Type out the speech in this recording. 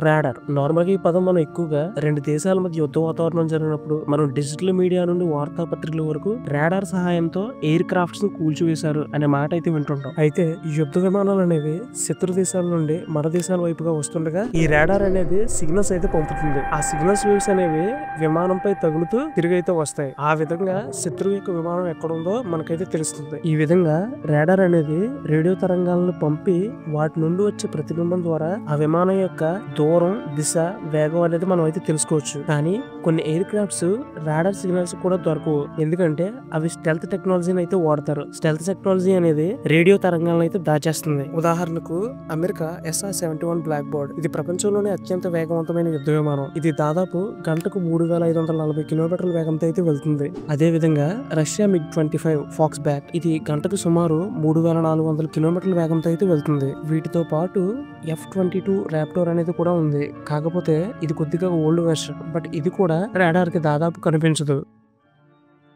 Radar నార్మల్గా ఈ పదం మనం ఎక్కువగా రెండు దేశాల మధ్య యుద్ధ వాతావరణం జరిగినప్పుడు మనం డిజిటల్ మీడియా నుండి వార్తాపత్రికల వరకు రాడార్ సహాయంతో ఎయిర్ క్రాఫ్ట్స్ ను కూల్చివేశారు అనే మాట అయితే వింటుంటాం. అయితే ఈ యుద్ధ విమానాలు అనేవి శత్రు దేశాల నుండి మన దేశాల వైపుగా వస్తుండగా ఈ రాడార్ అనేది సిగ్నల్స్ అయితే పంపుతుంది. ఆ సిగ్నల్స్ వేవ్స్ అనేవి విమానంపై తగులుతూ తిరిగి అయితే వస్తాయి. ఆ విధంగా శత్రువు యొక్క విమానం ఎక్కడ ఉందో మనకైతే తెలుస్తుంది. ఈ విధంగా రాడార్ అనేది రేడియో తరంగాలను పంపి వాటి నుండి వచ్చే ప్రతిబింబం ద్వారా ఆ విమానం యొక్క దూరం, దిశ, వేగం అనేది మనం అయితే తెలుసుకోవచ్చు. కానీ కొన్ని ఎయిర్ క్రాఫ్ట్స్ రాడార్ సిగ్నల్స్ కూడా దొరకవు. ఎందుకంటే అవి స్టెల్త్ టెక్నాలజీని అయితే వాడతారు. స్టెల్త్ టెక్నాలజీ అనేది రేడియో తరంగాలను అయితే దాచేస్తుంది. ఉదాహరణకు అమెరికా SR-71 బ్లాక్ బర్డ్. ఇది ప్రపంచంలోనే అత్యంత వేగవంతమైన యుద్ధ విమానం. ఇది దాదాపు గంటకు 3540 కిలోమీటర్ల వేగంతో అయితే వెళ్తుంది. అదే విధంగా రష్యా MiG-25 ఫాక్స్ బ్యాక్. ఇది గంటకు సుమారు 3400 కిలోమీటర్ల వేగంతో అయితే వెళ్తుంది. వీటితో పాటు F-22 రాప్టర్ అనేది కూడా ఉంది. కాకపోతే ఇది కొద్దిగా ఓల్డ్ వెర్షన్. బట్ ఇది కూడా రాడార్ కి దాదాపు కనిపించదు.